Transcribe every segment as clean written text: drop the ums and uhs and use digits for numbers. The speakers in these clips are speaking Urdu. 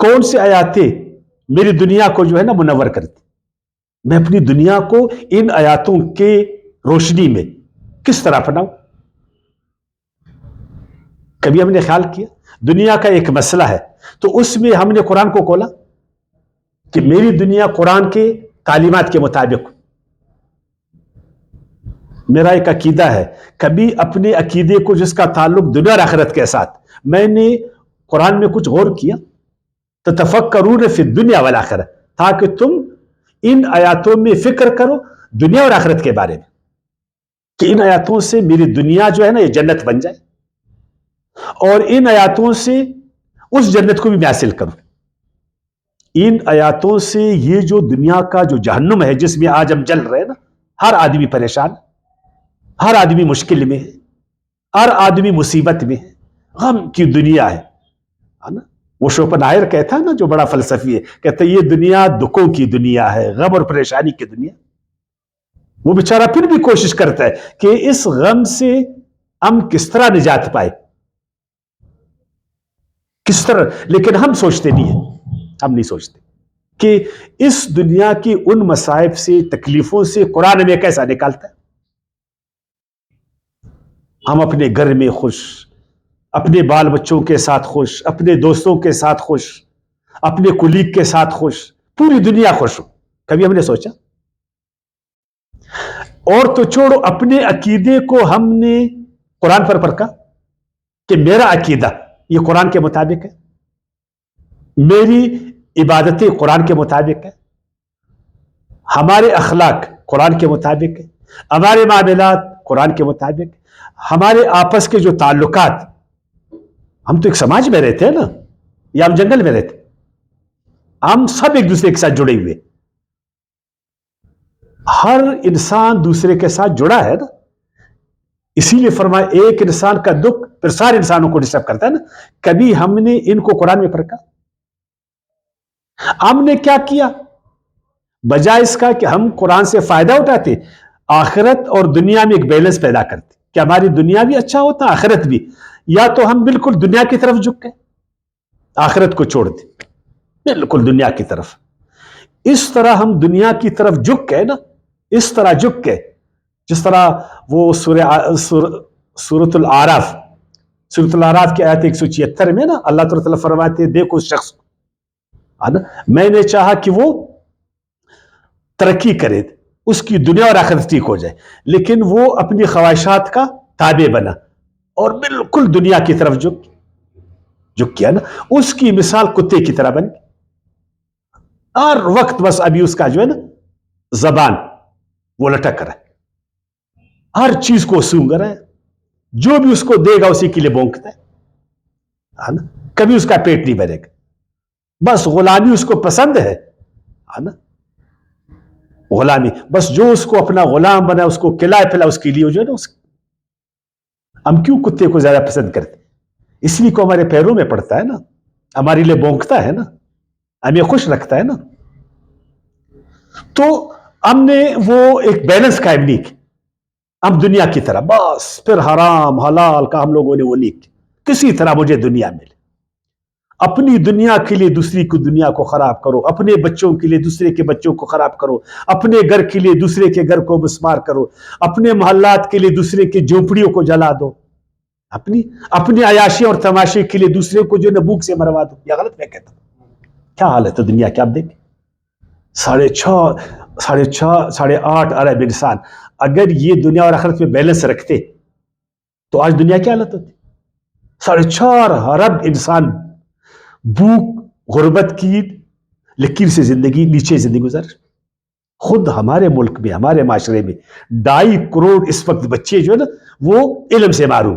کون سی آیاتیں میری دنیا کو جو ہے نا منور کرتی، میں اپنی دنیا کو ان آیاتوں کے روشنی میں کس طرح اپناؤں؟ کبھی ہم نے خیال کیا دنیا کا ایک مسئلہ ہے تو اس میں ہم نے قرآن کو کھولا کہ میری دنیا قرآن کے تعلیمات کے مطابق. میرا ایک عقیدہ ہے، کبھی اپنے عقیدے کو جس کا تعلق دنیا اور آخرت کے ساتھ، میں نے قرآن میں کچھ غور کیا، تتفکرون فی الدنیا والآخرہ، تاکہ تم ان آیاتوں میں فکر کرو دنیا اور آخرت کے بارے میں، کہ ان آیاتوں سے میری دنیا جو ہے نا یہ جنت بن جائے، اور ان آیاتوں سے اس جنت کو بھی میں حاصل کروں. ان آیاتوں سے یہ جو دنیا کا جو جہنم ہے جس میں آج ہم جل رہے ہیں نا، ہر آدمی پریشان، ہر آدمی مشکل میں ہے، ہر آدمی مصیبت میں ہے، غم کی دنیا ہے نا. وہ شوپنہائر کہتا ہے نا، جو بڑا فلسفی ہے، کہتا ہے یہ دنیا دکھوں کی دنیا ہے، غم اور پریشانی کی دنیا. وہ بیچارہ پھر بھی کوشش کرتا ہے کہ اس غم سے ہم کس طرح نجات پائے، کس طرح. لیکن ہم سوچتے نہیں ہیں، ہم نہیں سوچتے کہ اس دنیا کی ان مصائب سے، تکلیفوں سے قرآن ہمیں کیسا نکالتا ہے. ہم اپنے گھر میں خوش، اپنے بال بچوں کے ساتھ خوش، اپنے دوستوں کے ساتھ خوش، اپنے کولیگ کے ساتھ خوش، پوری دنیا خوش ہو. کبھی ہم نے سوچا؟ اور تو چھوڑو، اپنے عقیدے کو ہم نے قرآن پر پرکھا کہ میرا عقیدہ یہ قرآن کے مطابق ہے، میری عبادتیں قرآن کے مطابق ہے، ہمارے اخلاق قرآن کے مطابق ہے، ہمارے معاملات قرآن کے مطابق، ہمارے آپس کے جو تعلقات، ہم تو ایک سماج میں رہتے ہیں نا، یا ہم جنگل میں رہتے، ہم سب ایک دوسرے کے ساتھ جڑے ہوئے، ہر انسان دوسرے کے ساتھ جڑا ہے نا. اسی لیے فرمایا ایک انسان کا دکھ پھر سارے انسانوں کو ڈسٹرب کرتا ہے نا. کبھی ہم نے ان کو قرآن میں پرکھا؟ ہم نے کیا کیا بجائے اس کا کہ ہم قرآن سے فائدہ اٹھاتے، آخرت اور دنیا میں ایک بیلنس پیدا کرتے کہ ہماری دنیا بھی اچھا ہوتا، آخرت بھی. یا تو ہم بالکل دنیا کی طرف جھک گئے، آخرت کو چھوڑ دیں، بالکل دنیا کی طرف. اس طرح ہم دنیا کی طرف جھک گئے نا، اس طرح جھک گئے جس طرح وہ سورۃ الاعراف کی آیت 176 میں نا اللہ تعالیٰ فرماتے، دیکھو اس شخص کو، میں نے چاہا کہ وہ ترقی کرے، اس کی دنیا اور آخرت ٹھیک ہو جائے، لیکن وہ اپنی خواہشات کا تابع بنا اور بالکل دنیا کی طرف جھک کیا نا. اس کی مثال کتے کی طرح بن، ہر وقت بس ابھی اس کا جو ہے نا زبان وہ لٹک رہا ہے، ہر چیز کو سونگ رہا ہے، جو بھی اس کو دے گا اسی کے لیے بونکتا ہے نا. کبھی اس کا پیٹ نہیں بھرے گا، بس غلامی اس کو پسند ہے نا. غلامی بس، جو اس کو اپنا غلام بنا، اس کو کھلائے پلا، اس کے لیے جو ہے نا ہم کیوں کتے کو زیادہ پسند کرتے؟ اس لیے کو ہمارے پیروں میں پڑتا ہے نا، ہمارے لیے بونکتا ہے نا، ہمیں خوش رکھتا ہے نا. تو ہم نے وہ ایک بیلنس قائم نہیں کی، ہم دنیا کی طرح بس، پھر حرام حلال کا ہم لوگوں نے وہ نہیں کی، کسی طرح مجھے دنیا ملے. اپنی دنیا کے لیے دوسری کی دنیا کو خراب کرو، اپنے بچوں کے لیے دوسرے کے بچوں کو خراب کرو، اپنے گھر کے لیے دوسرے کے گھر کو مسمار کرو، اپنے محلات کے لیے دوسرے کی جھونپڑیوں کو جلا دو، اپنی عیاشی اور تماشے کے لیے دوسرے کو جو نبوک سے مروا دو. یہ غلط میں کہتا ہوں. کیا حالت ہے دنیا کی آپ دیکھیں، 6.5 ارب انسان اگر یہ دنیا اور آخرت میں بیلنس رکھتے تو آج دنیا کی حالت ہوتی؟ 4.5 ارب انسان بھوک غربت کی لکیر سے زندگی، نیچے زندگی گزر. خود ہمارے ملک میں، ہمارے معاشرے میں 2.5 کروڑ اس وقت بچے جو ہے نا وہ علم سے محروم،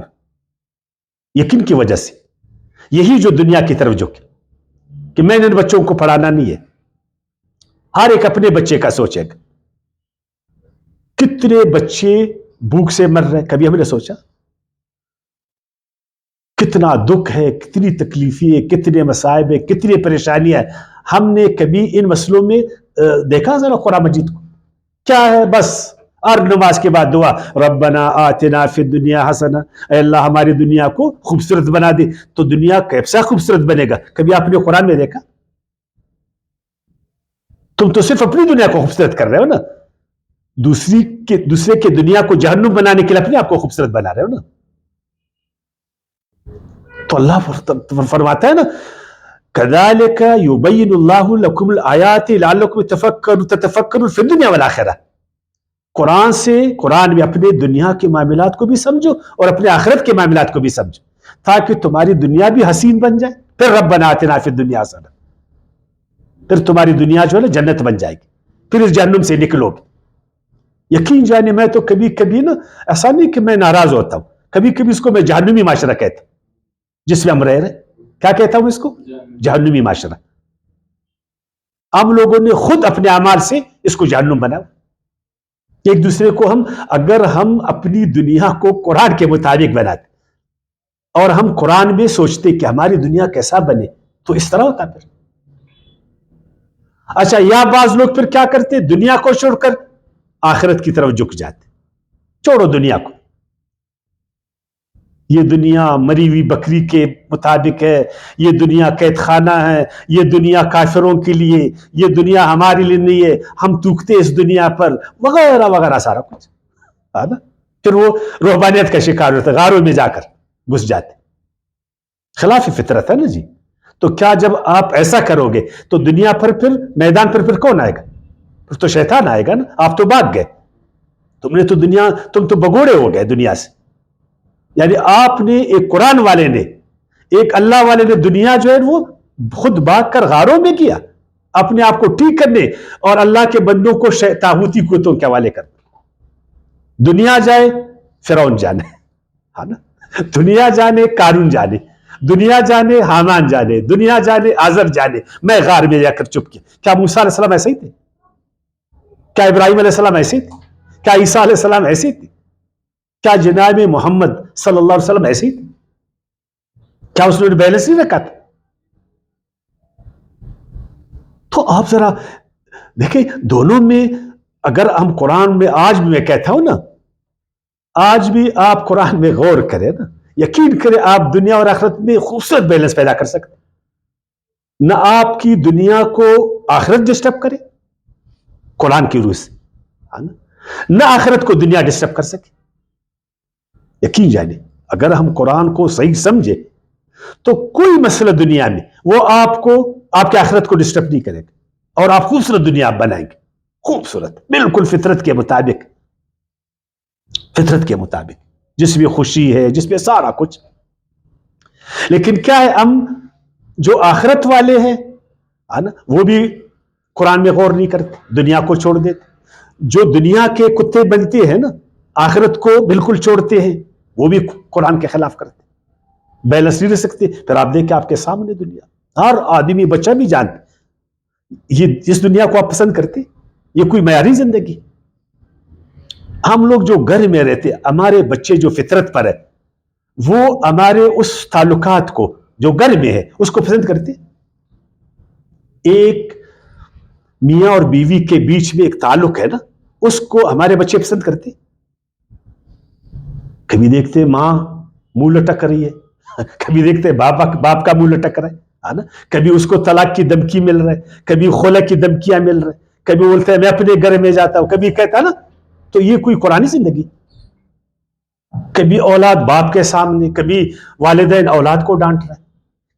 یقین کی وجہ سے. یہی جو دنیا کی طرف جھکے کہ میں نے ان بچوں کو پڑھانا نہیں ہے، ہر ایک اپنے بچے کا سوچے گا. کتنے بچے بھوک سے مر رہے ہیں، کبھی ہم نے سوچا؟ کتنا دکھ ہے، کتنی تکلیفیں، کتنے مصائب، کتنی پریشانیاں. ہم نے کبھی ان مسئلوں میں دیکھا ذرا قرآن مجید کو؟ کیا ہے، بس اور نماز کے بعد دعا ربنا آتنا فی الدنیا حسنہ، اے اللہ ہماری دنیا کو خوبصورت بنا دے. تو دنیا کیسا خوبصورت بنے گا؟ کبھی آپ نے قرآن میں دیکھا؟ تم تو صرف اپنی دنیا کو خوبصورت کر رہے ہو نا، دوسرے کے دنیا کو جہنم بنانے کے لیے اپنے آپ کو خوبصورت بنا رہے ہو نا. تو اللہ فرماتا ہے نا کذالک یبین اللہ لکم الآیات لعلکم تتفکرون فی الدنیا والآخرہ. قرآن میں اپنے دنیا کے معاملات کو بھی سمجھو اور اپنے آخرت کے معاملات کو بھی سمجھو، تاکہ تمہاری دنیا بھی حسین بن جائے. پھر ربنا آتنا فی الدنیا حسنہ، پھر تمہاری دنیا جو ہے نا جنت بن جائے گی، پھر اس جہنم سے نکلو گے. یقین جانے میں تو کبھی کبھی نا ایسا نہیں کہ میں ناراض ہوتا ہوں، کبھی کبھی اس کو میں جہنمی معاشرہ کہتا ہوں جس میں ہم رہ رہے. کیا کہتا ہوں اس کو؟ جہنمی معاشرہ. ہم لوگوں نے خود اپنے اعمال سے اس کو جہنم بنا. ایک دوسرے کو اگر ہم اپنی دنیا کو قرآن کے مطابق بناتے اور ہم قرآن میں سوچتے کہ ہماری دنیا کیسا بنے تو اس طرح ہوتا. پھر اچھا، یا بعض لوگ پھر کیا کرتے؟ دنیا کو چھوڑ کر آخرت کی طرف جھک جاتے. چھوڑو دنیا کو، یہ دنیا مری ہوئی بکری کے مطابق ہے، یہ دنیا قید خانہ ہے، یہ دنیا کافروں کے لیے، یہ دنیا ہمارے لیے نہیں ہے، ہم تھوکتے اس دنیا پر، وغیرہ وغیرہ سارا کچھ. پھر وہ روحانیت کا شکار ہوتا ہے، غاروں میں جا کر گھس جاتے. خلاف فطرت ہے نا جی. تو کیا جب آپ ایسا کرو گے تو دنیا پر پھر میدان پر پھر کون آئے گا؟ پھر تو شیطان آئے گا نا. آپ تو بھاگ گئے، تم تو بگوڑے ہو گئے دنیا سے. یعنی آپ نے ایک قرآن والے نے، ایک اللہ والے نے دنیا جو ہے وہ خود بھاگ کر غاروں میں کیا اپنے آپ کو ٹھیک کرنے، اور اللہ کے بندوں کو طاغوتی قوتوں کے حوالے کر. دنیا جائے فرعون جانے، ہے نا، دنیا جانے قارون جانے، دنیا جانے حامان جانے، دنیا جانے آزر جانے، میں غار میں جا کر چپ کیا. کیا موسیٰ علیہ السلام ایسے ہی تھے؟ کیا ابراہیم علیہ السلام ایسے ہی تھے؟ کیا عیسیٰ علیہ السلام ایسے ہی تھے؟ کیا جناب محمد صلی اللہ علیہ وسلم ایسے ہی تھے؟ کیا اس نے بیلنس نہیں رکھا تھا؟ تو آپ ذرا دیکھیں دونوں میں. اگر ہم قرآن میں آج بھی میں کہتا ہوں نا، آج بھی آپ قرآن میں غور کریں نا، یقین کریں آپ دنیا اور آخرت میں خوبصورت بیلنس پیدا کر سکتے. نہ آپ کی دنیا کو آخرت ڈسٹرب کرے قرآن کی روح سے، نہ آخرت کو دنیا ڈسٹرب کر سکے. یقین جانے اگر ہم قرآن کو صحیح سمجھے تو کوئی مسئلہ دنیا میں وہ آپ کی آخرت کو ڈسٹرب نہیں کرے گا، اور آپ خوبصورت دنیا بنائیں گے. خوبصورت بالکل فطرت کے مطابق، فطرت کے مطابق جس میں خوشی ہے، جس میں سارا کچھ. لیکن کیا ہے، ہم جو آخرت والے ہیں نا وہ بھی قرآن میں غور نہیں کرتے، دنیا کو چھوڑ دیتے. جو دنیا کے کتے بنتے ہیں نا آخرت کو بالکل چھوڑتے ہیں، وہ بھی قرآن کے خلاف کرتے، بیلنس نہیں رہ سکتے. پھر آپ دیکھیں آپ کے سامنے دنیا، ہر آدمی بچہ بھی جانتے یہ جس دنیا کو آپ پسند کرتے یہ کوئی معیاری زندگی. ہم لوگ جو گھر میں رہتے، ہمارے بچے جو فطرت پر ہے وہ ہمارے اس تعلقات کو جو گھر میں ہے اس کو پسند کرتے. ایک میاں اور بیوی کے بیچ میں ایک تعلق ہے نا، اس کو ہمارے بچے پسند کرتے. کبھی دیکھتے ماں منہ لٹک رہی ہے، کبھی دیکھتے باپ کا منہ لٹک رہا ہے نا، کبھی اس کو طلاق کی دھمکی مل رہا ہے، کبھی خلع کی دھمکیاں مل رہے، کبھی بولتے ہیں میں اپنے گھر میں جاتا ہوں، کبھی کہتا ہے نا. تو یہ کوئی قرآنی زندگی؟ کبھی اولاد باپ کے سامنے، کبھی والدین اولاد کو ڈانٹ رہا ہے،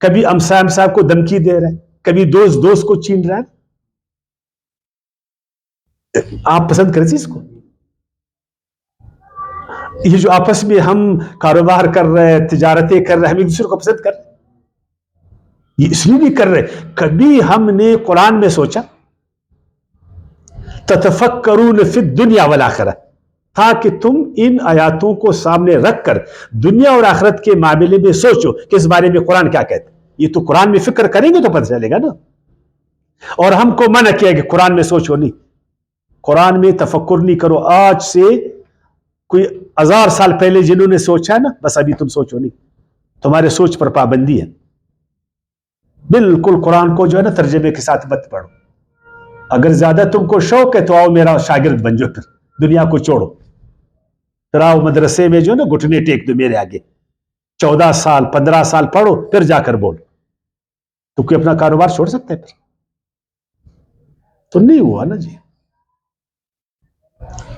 کبھی ہمسایہ کو دھمکی دے رہا ہے، کبھی دوست کو چھین رہا ہے. آپ پسند کرتے اس کو؟ یہ جو آپس میں ہم کاروبار کر رہے ہیں، تجارتیں کر رہے ہیں، ہم ایک دوسرے کو پسند کر رہے ہیں. یہ اس لیے نہیں کر رہے. کبھی ہم نے قرآن میں سوچا تتفکرون فی الدنیا والآخرہ، تاکہ تم ان آیاتوں کو سامنے رکھ کر دنیا اور آخرت کے معاملے میں سوچو کہ اس بارے میں قرآن کیا کہتا ہے. یہ تو قرآن میں فکر کریں گے تو پتہ چلے گا نا. اور ہم کو منع کیا کہ قرآن میں سوچو نہیں، قرآن میں تفکر نہیں کرو. آج سے کوئی 1000 سال پہلے جنہوں نے سوچا ہے نا، بس ابھی تم سوچو نہیں، تمہارے سوچ پر پابندی ہے. بالکل قرآن کو جو ہے نا ترجمے کے ساتھ مت پڑھو. اگر زیادہ تم کو شوق ہے تو آؤ میرا شاگرد بن جاؤ، پھر دنیا کو چھوڑو، پھر آؤ مدرسے میں جو ہے نا گھٹنے ٹیک دو میرے آگے، 14 سال 15 سال پڑھو پھر جا کر بول. تو کوئی اپنا کاروبار چھوڑ سکتا ہے پھر؟ تو نہیں ہوا نا جی.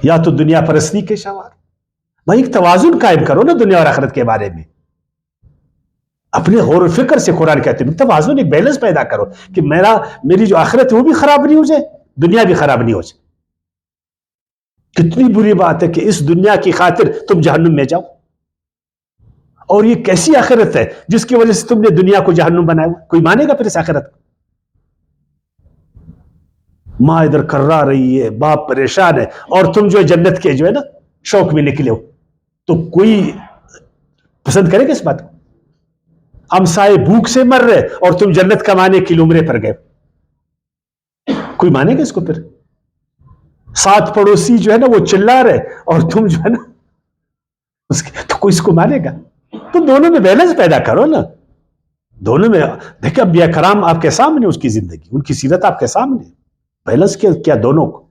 یا تو دنیا پرستی کے شوار. بھائی ایک توازن قائم کرو نا دنیا اور آخرت کے بارے میں. اپنے غور و فکر سے قرآن کہتے ہیں توازن، ایک بیلنس پیدا کرو کہ میری جو آخرت ہے وہ بھی خراب نہیں ہو جائے، دنیا بھی خراب نہیں ہو جائے. کتنی بری بات ہے کہ اس دنیا کی خاطر تم جہنم میں جاؤ، اور یہ کیسی آخرت ہے جس کی وجہ سے تم نے دنیا کو جہنم بنایا. کوئی مانے گا پھر اس آخرت کو؟ ماں ادھر کرا رہی ہے، باپ پریشان ہے، اور تم جو ہے جنت کے جو ہے نا شوق میں نکلے ہو. تو کوئی پسند کرے گا اس بات کو؟ ہمسائے بھوک سے مر رہے اور تم جنت کمانے کی عمرے پر گئے، کوئی مانے گا اس کو پھر؟ ساتھ پڑوسی جو ہے نا وہ چلا رہے اور تم جو ہے نا تو کوئی اس کو مانے گا؟ تو دونوں میں بیلنس پیدا کرو نا. دونوں میں دیکھیں انبیاء کرام آپ کے سامنے، اس کی زندگی، ان کی سیرت آپ کے سامنے. بیلنس کیا دونوں کو،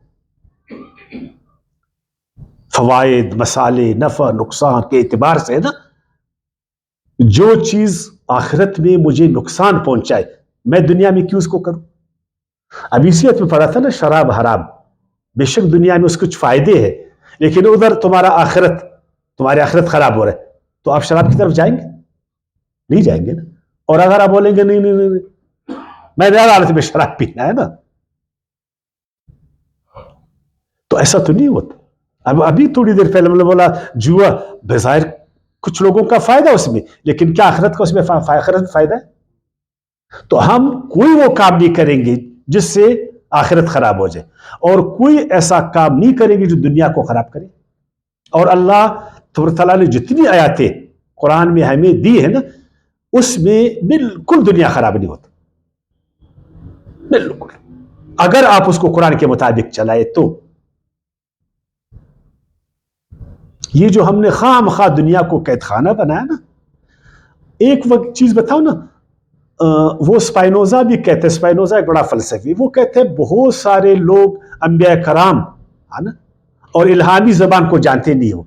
فوائد مسالے نفع نقصان کے اعتبار سے نا. جو چیز آخرت میں مجھے نقصان پہنچائے میں دنیا میں کیوں اس کو کروں؟ ابھی سیرت میں پڑھا تھا نا شراب حرام، بے شک دنیا میں اس کچھ فائدے ہیں لیکن ادھر تمہاری آخرت خراب ہو رہا ہے، تو آپ شراب کی طرف جائیں گے؟ نہیں جائیں گے نا. اور اگر آپ بولیں گے نہیں میں ہر حالت میں شراب پینا ہے نا، تو ایسا تو نہیں ہوتا. ابھی تھوڑی دیر پہلے ہم نے بولا جوا بظاہر کچھ لوگوں کا فائدہ اس میں، لیکن کیا آخرت کا اس میں آخرت فائدہ ہے؟ تو ہم کوئی وہ کام نہیں کریں گے جس سے آخرت خراب ہو جائے، اور کوئی ایسا کام نہیں کریں گے جو دنیا کو خراب کرے. اور اللہ تعالیٰ نے جتنی آیاتیں قرآن میں ہمیں دی ہے نا، اس میں بالکل دنیا خراب نہیں ہوتا، بالکل، اگر آپ اس کو قرآن کے مطابق چلائے تو. یہ جو ہم نے خام خواہ دنیا کو قید خانہ بنایا نا، ایک وقت چیز بتاؤ نا، وہ اسپائنوزا بھی کہتے ہیں، اسپائنوزا ایک بڑا فلسفی، وہ کہتے ہیں بہت سارے لوگ انبیاء کرام اور الہامی زبان کو جانتے نہیں ہو.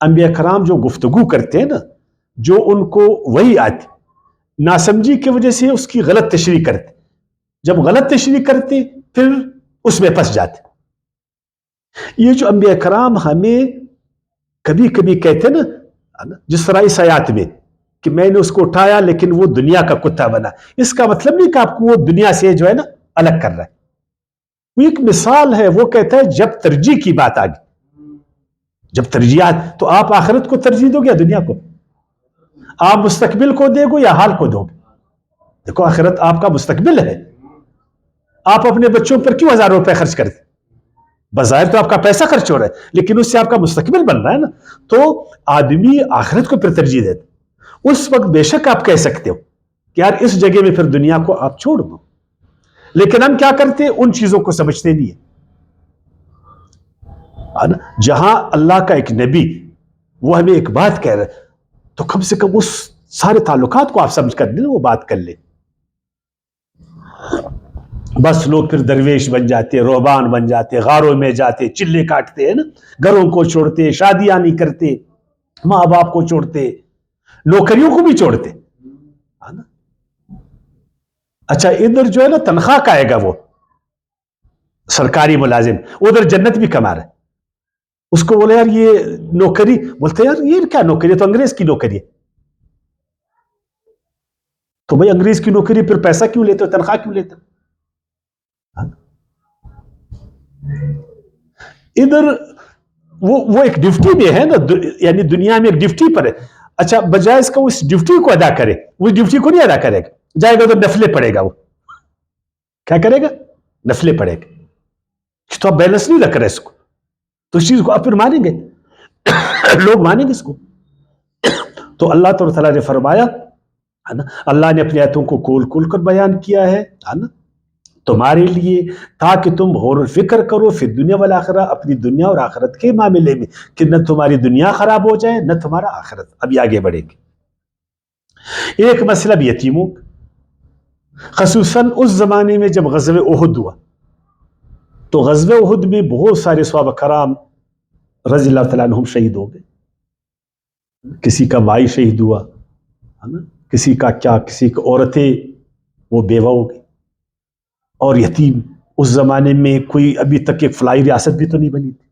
انبیاء کرام جو گفتگو کرتے ہیں نا، جو ان کو وہی آتی، ناسمجھی کی وجہ سے اس کی غلط تشریح کرتے، جب غلط تشریح کرتے پھر اس میں پھنس جاتے. یہ جو انبیاء کرام ہمیں کبھی کبھی کہتے ہیں نا، جس طرح اس آیات میں کہ میں نے اس کو اٹھایا لیکن وہ دنیا کا کتا بنا، اس کا مطلب نہیں کہ آپ کو وہ دنیا سے جو ہے نا الگ کر رہا ہے. وہ ایک مثال ہے. وہ کہتا ہے جب ترجیح کی بات آ گئی، جب ترجیحات، تو آپ آخرت کو ترجیح دو گے یا دنیا کو؟ آپ مستقبل کو دے گو یا حال کو دو گے؟ دیکھو آخرت آپ کا مستقبل ہے. آپ اپنے بچوں پر کیوں 1000 روپے خرچ کرتے؟ بظاہر تو آپ کا پیسہ خرچ ہو رہا ہے لیکن اس سے آپ کا مستقبل بن رہا ہے نا. تو آدمی آخرت کو پھر ترجیح دیتا. اس وقت بے شک آپ کہہ سکتے ہو کہ یار اس جگہ میں پھر دنیا کو آپ چھوڑ دو، لیکن ہم کیا کرتے ہیں، ان چیزوں کو سمجھتے نہیں ہیں. جہاں اللہ کا ایک نبی وہ ہمیں ایک بات کہہ رہا ہے تو کم سے کم اس سارے تعلقات کو آپ سمجھ کر وہ بات کر لیں. بس لوگ پھر درویش بن جاتے، روحبان بن جاتے، غاروں میں جاتے، چلے کاٹتے ہیں نا، گھروں کو چھوڑتے، شادیاں نہیں کرتے، ماں باپ کو چھوڑتے، نوکریوں کو بھی چھوڑتے. اچھا ادھر جو ہے نا تنخواہ کا آئے گا، وہ سرکاری ملازم ادھر جنت بھی کما رہا ہے، اس کو بولے یار یہ نوکری، بولتے یار یہ کیا نوکری ہے، تو انگریز کی نوکری ہے. تو بھائی انگریز کی نوکری پھر پیسہ کیوں لیتے ہو، تنخواہ کیوں لیتے ہو؟ ادھر وہ ایک ڈیوٹی میں ہے نا، یعنی دنیا میں ایک ڈیوٹی پر ہے. اچھا بجائے اس کا اس ڈیوٹی کو ادا کرے، اس ڈیوٹی کو نہیں ادا کرے گا، جائے گا تو نفلیں پڑے گا. وہ کیا کرے گا، نفلیں پڑے گا. تو آپ بیلنس نہیں رکھ رہے اس کو، تو اس چیز کو آپ پھر مانیں گے، لوگ مانیں گے اس کو. تو اللہ تعالیٰ نے فرمایا ہے نا، اللہ نے اپنی آیتوں کو کھول کھول کر بیان کیا ہے نا تمہارے لیے، تاکہ تم غور و فکر کرو فی الدنیا والآخرہ، اپنی دنیا اور آخرت کے معاملے میں، کہ نہ تمہاری دنیا خراب ہو جائے نہ تمہارا آخرت. ابھی آگے بڑھیں گے. ایک مسئلہ بھی یتیموں، خصوصاً اس زمانے میں جب غزوہ احد ہوا تو غزوہ احد میں بہت سارے صحابہ کرام رضی اللہ تعالیٰ عنہم شہید ہو گئے. کسی کا بھائی شہید ہوا ہے نا, کسی کا کیا, کسی کی عورتیں وہ بیوہ ہو گئی, اور یتیم. اس زمانے میں کوئی ابھی تک ایک فلاحی ریاست بھی تو نہیں بنی تھی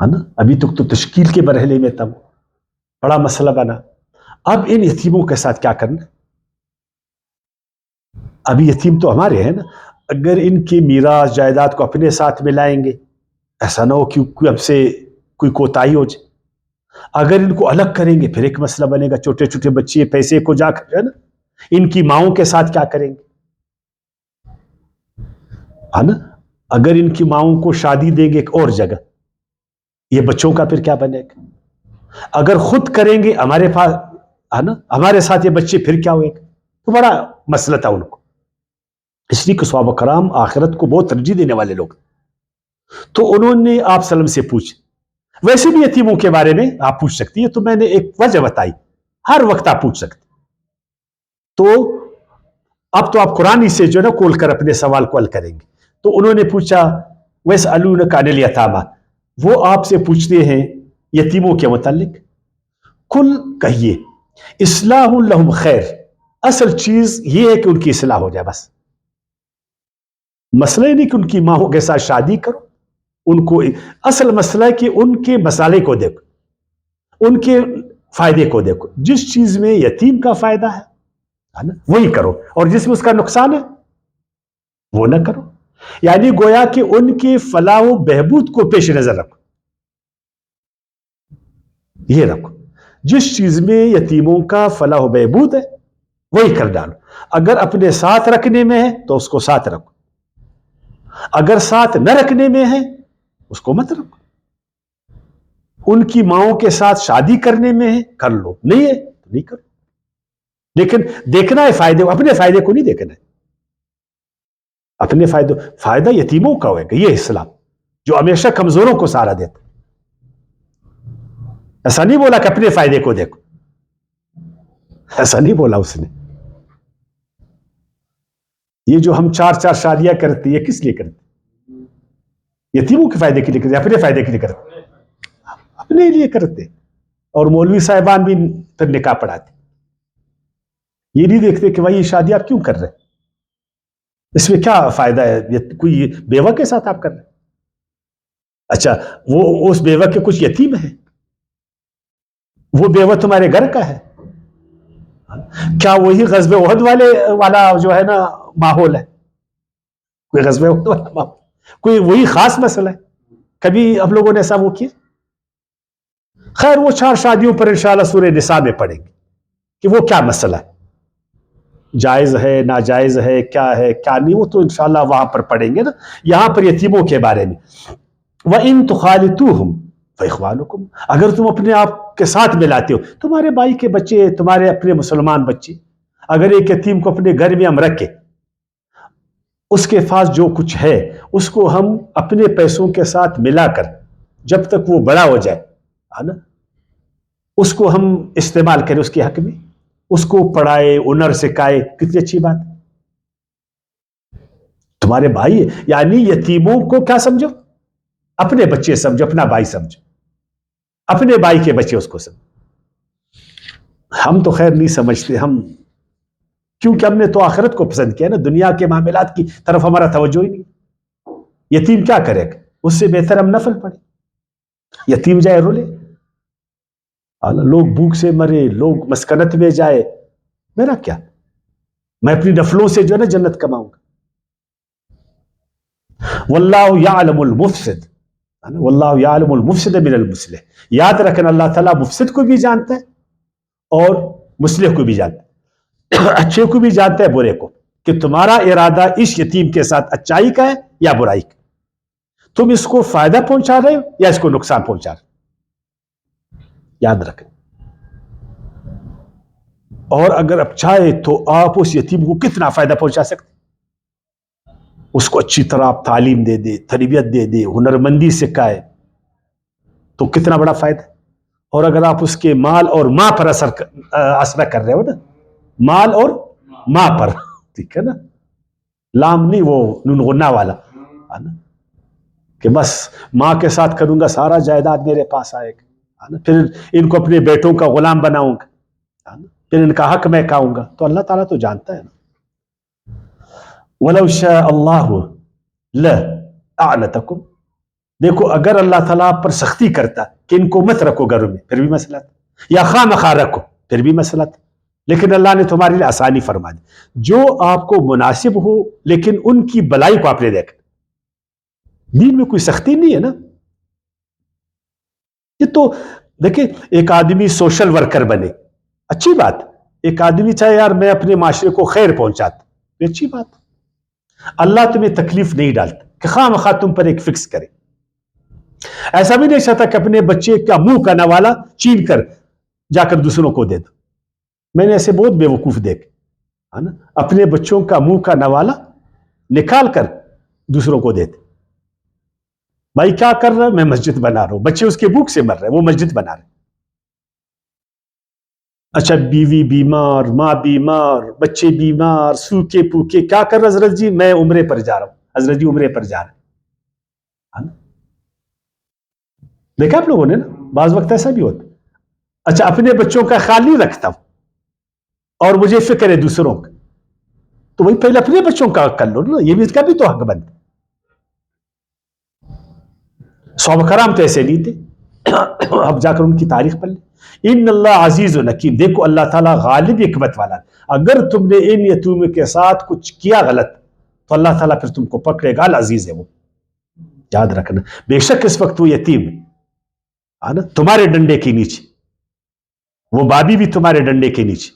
ہے نا, ابھی تک تو تشکیل کے مرحلے میں تھا. وہ بڑا مسئلہ بنا. اب ان یتیموں کے ساتھ کیا کرنا؟ ابھی یتیم تو ہمارے ہیں نا, اگر ان کی میراث جائیداد کو اپنے ساتھ ملائیں گے, ایسا نہ ہو کہ کوئی اب سے کوئی کوتاہی ہو جائے. اگر ان کو الگ کریں گے پھر ایک مسئلہ بنے گا. چھوٹے چھوٹے بچے پیسے کو جا کر ہے نا, ان کی ماؤں کے ساتھ کیا کریں گے ہے نا. اگر ان کی ماؤں کو شادی دیں گے ایک اور جگہ, یہ بچوں کا پھر کیا بنے گا؟ اگر خود کریں گے ہمارے پاس ہے نا, ہمارے ساتھ یہ بچے پھر کیا ہوئے گا؟ تو بڑا مسئلہ تھا ان کو. اس لیے کہ صحابہ کرام آخرت کو بہت ترجیح دینے والے لوگ. تو انہوں نے آپ وسلم سے پوچھ, ویسے بھی یتیموں کے بارے میں آپ پوچھ سکتی ہے, تو میں نے ایک وجہ بتائی, ہر وقت آپ پوچھ سکتے. تو اب تو آپ قرآن سے جو ہے نا کھول کر اپنے سوال کو حل کریں گے. تو انہوں نے پوچھا وَيَسْأَلُونَكَ عَنِ الْيَتَامَىٰ, وہ آپ سے پوچھتے ہیں یتیموں کے متعلق. کل کہیے اصلاح لہم خیر, اصل چیز یہ ہے کہ ان کی اصلاح ہو جائے بس. مسئلہ نہیں کہ ان کی ماں کے ساتھ شادی کرو, ان کو اصل مسئلہ ہے کہ ان کے مسالے کو دیکھو, ان کے فائدے کو دیکھو. جس چیز میں یتیم کا فائدہ ہے نا وہی کرو, اور جس میں اس کا نقصان ہے وہ نہ کرو. یعنی گویا کہ ان کے فلاح و بہبود کو پیش نظر رکھو. یہ رکھو, جس چیز میں یتیموں کا فلاح و بہبود ہے وہی کر ڈالو. اگر اپنے ساتھ رکھنے میں ہے تو اس کو ساتھ رکھو, اگر ساتھ نہ رکھنے میں ہے اس کو مت رکھو. ان کی ماؤں کے ساتھ شادی کرنے میں ہے کر لو, نہیں ہے تو نہیں کرو. لیکن دیکھنا ہے فائدے, اپنے فائدے کو نہیں دیکھنا ہے. اپنے فائدہ یتیموں کا ہوئے گا. یہ اسلام جو ہمیشہ کمزوروں کو سہارا دیتا. ایسا نہیں بولا کہ اپنے فائدے کو دیکھو, ایسا نہیں بولا اس نے. یہ جو ہم 4 شادیاں کرتے ہیں, یہ کس لیے کرتے؟ یتیموں کے فائدے کے لیے کرتے, اپنے فائدے کے لیے کرتے, اپنے لیے کرتے. اور مولوی صاحبان بھی پھر نکاح پڑھاتے. یہ نہیں دیکھتے کہ بھائی یہ شادی آپ کیوں کر رہے, اس میں کیا فائدہ ہے, کوئی بیوہ کے ساتھ آپ کر رہے. اچھا وہ اس بیوہ کے کچھ یتیم ہیں, وہ بیوہ تمہارے گھر کا ہے. کیا وہی غزوہ احد والا جو ہے نا ماحول ہے؟ کوئی غزوہ احد والا ماحول, کوئی وہی خاص مسئلہ ہے؟ کبھی ہم لوگوں نے ایسا وہ کیا؟ خیر وہ 4 شادیوں پر انشاءاللہ سورہ نساء میں پڑھیں گے کہ وہ کیا مسئلہ ہے, جائز ہے ناجائز ہے, کیا ہے کیا نہیں, وہ تو انشاءاللہ وہاں پر پڑھیں گے نا. یہاں پر یتیموں کے بارے میں وَإِن تُخَالِطُوهُمْ فَإِخْوَانُكُمْ, اگر تم اپنے آپ کے ساتھ ملاتے ہو, تمہارے بھائی کے بچے, تمہارے اپنے مسلمان بچے, اگر ایک یتیم کو اپنے گھر میں ہم رکھے, اس کے پاس جو کچھ ہے اس کو ہم اپنے پیسوں کے ساتھ ملا کر جب تک وہ بڑا ہو جائے ہے نا, اس کو ہم استعمال کریں اس کے حق میں, اس کو پڑھائے, ہنر سکھائے, کتنی اچھی بات. تمہارے بھائی ہے, یعنی یتیموں کو کیا سمجھو, اپنے بچے سمجھو, اپنا بھائی سمجھو, اپنے بھائی کے بچے اس کو سمجھو. ہم تو خیر نہیں سمجھتے, ہم کیونکہ ہم نے تو آخرت کو پسند کیا نا, دنیا کے معاملات کی طرف ہمارا توجہ ہی نہیں. یتیم کیا کرے گا, اس سے بہتر ہم نفل پڑھیں. یتیم جائے رولے, لوگ بھوک سے مرے, لوگ مسکنت میں جائے, میرا کیا, میں اپنی نفلوں سے جو ہے نا جنت کماؤں گا. واللہ یعلم المفسد, واللہ یعلم المفسد من المصلح. یاد رکھنا اللہ تعالیٰ مفسد کو بھی جانتا ہے اور مصلح کو بھی جانتا ہے, اچھے کو بھی جانتا ہے برے کو, کہ تمہارا ارادہ اس یتیم کے ساتھ اچائی کا ہے یا برائی کا, تم اس کو فائدہ پہنچا رہے ہو یا اس کو نقصان پہنچا رہے ہو, یاد رکھیں. اور اگر آپ چاہے تو آپ اس یتیم کو کتنا فائدہ پہنچا سکتے, اس کو اچھی طرح آپ تعلیم دے دے, تربیت دے دے, ہنرمندی سکھائے, تو کتنا بڑا فائدہ. اور اگر آپ اس کے مال اور ماں پر اثر کر رہے ہو نا, مال اور ماں پر, ٹھیک ہے نا, لام نہیں وہ نون غنہ والا, کہ بس ماں کے ساتھ کروں گا سارا جائیداد میرے پاس آئے گا، پھر ان کو اپنے بیٹوں کا غلام بناؤں گا، پھر ان کا حق میں کھاؤں گا. تو اللہ تعالیٰ تو جانتا ہے نا. وَلَوْ شَاءَ اللَّهُ لَأَعْنَتَكُمْ، دیکھو اگر اللہ تعالیٰ پر سختی کرتا کہ ان کو مت رکھو گھروں میں پھر بھی مسئلہ تھا، یا خواہ مخواہ رکھو پھر بھی مسئلہ تھا، لیکن اللہ نے تمہارے لیے آسانی فرما دی. جو آپ کو مناسب ہو لیکن ان کی بلائی کو آپ نے دیکھا. دین میں کوئی سختی نہیں ہے نا. یہ تو دیکھیں ایک آدمی سوشل ورکر بنے اچھی بات، ایک آدمی چاہے یار میں اپنے معاشرے کو خیر پہنچاتا، یہ اچھی بات. اللہ تمہیں تکلیف نہیں ڈالتا کہ خواہ مخواہ تم پر ایک فکس کرے. ایسا بھی نہیں چاہتا کہ اپنے بچے کا منہ کا نوالا چین کر جا کر دوسروں کو دے دو. میں نے ایسے بہت بے وقوف دیکھے اپنے بچوں کا منہ کا نوالا نکال کر دوسروں کو دیتے. بھائی کیا کر رہا ہے؟ میں مسجد بنا رہا ہوں. بچے اس کے بھوک سے مر رہے ہیں، وہ مسجد بنا رہے. اچھا بیوی بیمار، ماں بیمار، بچے بیمار، سوکھے پوکھے، کیا کر رہا حضرت جی؟ میں عمرے پر جا رہا ہوں. حضرت جی عمرے پر جا رہے ہیں. دیکھا آپ لوگوں نے نا بعض وقت ایسا بھی ہوتا. اچھا اپنے بچوں کا خیال نہیں رکھتا اور مجھے فکر ہے دوسروں کا، تو وہی پہلے اپنے بچوں کا کر لو نا. یہ بھی اس کا بھی تو حق بند. صحابہ کرام تو ایسے نہیں تھے. اب جا کر ان کی تاریخ پڑھ لیں. ان اللہ عزیز و حکیم، دیکھو اللہ تعالیٰ غالب حکمت والا. اگر تم نے ان یتیموں کے ساتھ کچھ کیا غلط تو اللہ تعالیٰ پھر تم کو پکڑے گا. العزیز ہے وہ، یاد رکھنا. بے شک اس وقت وہ یتیم ہے نا تمہارے ڈنڈے کے نیچے، وہ بابی بھی تمہارے ڈنڈے کے نیچے.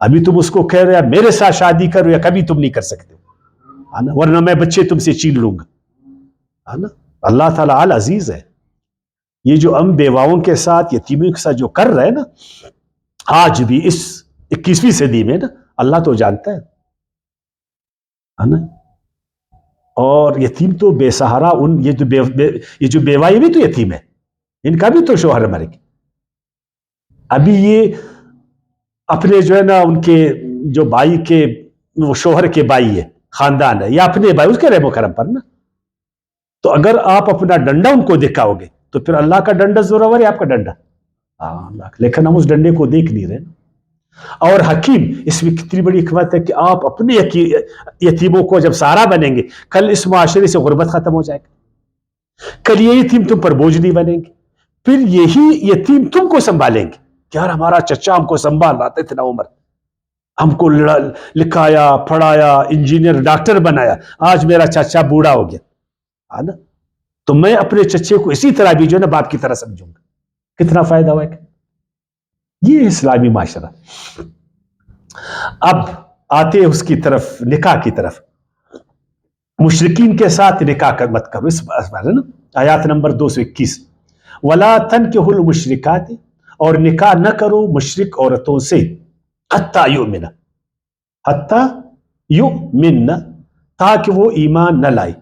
ابھی تم اس کو کہہ رہے میرے ساتھ شادی کرو، یا کبھی تم نہیں کر سکتے ورنہ میں بچے تم سے چھین لوں گا. اللہ تعالیٰ العزیز ہے. یہ جو ہم بیواؤں کے ساتھ یتیموں کے ساتھ جو کر رہے ہیں نا آج بھی اس 21ویں صدی میں نا، اللہ تو جانتا ہے نا. اور یتیم تو بے سہارا، یہ جو بیوہ یہ بھی تو یتیم ہے، ان کا بھی تو شوہر مر گیا. ابھی یہ اپنے جو ہے نا ان کے جو بھائی کے وہ شوہر کے بھائی ہے، خاندان ہے، یا اپنے بھائی اس کے رحم و کرم پر نا. تو اگر آپ اپنا ڈنڈا ان کو دکھاؤ گے تو پھر اللہ کا ڈنڈا زورور ہے آپ کا ڈنڈا. لیکن ہم اس ڈنڈے کو دیکھ نہیں رہے. اور حکیم اس میں کتنی بڑی حکمت ہے کہ آپ اپنے یتیموں کو جب سہارا بنیں گے، کل اس معاشرے سے غربت ختم ہو جائے گا. کل یہ یتیم تم پر بوجھ نہیں بنیں گے. پھر یہی یتیم تم کو سنبھالیں گے کہ یار ہمارا چچا ہم کو سنبھال رہا تھا اتنا عمر، ہم کو لکھایا پڑھایا انجینئر ڈاکٹر بنایا، آج میرا چچا بوڑھا ہو گیا نا، تو میں اپنے چچے کو اسی طرح بھی جو ہے نا باپ کی طرح سمجھوں گا. کتنا فائدہ ہوا ہے. یہ اسلامی معاشرہ. اب آتے اس کی طرف، نکاح کی طرف. مشرکین کے ساتھ نکاح مت کرو. اس نا آیات نمبر 221 وَلَا تَنْكِحُوا الْمُشْرِكَاتِ، اور نکاح نہ کرو مشرک عورتوں سے، حَتَّى يُؤْمِنَ، حَتَّى يُؤْمِنَ، تاکہ وہ ایمان نہ لائے.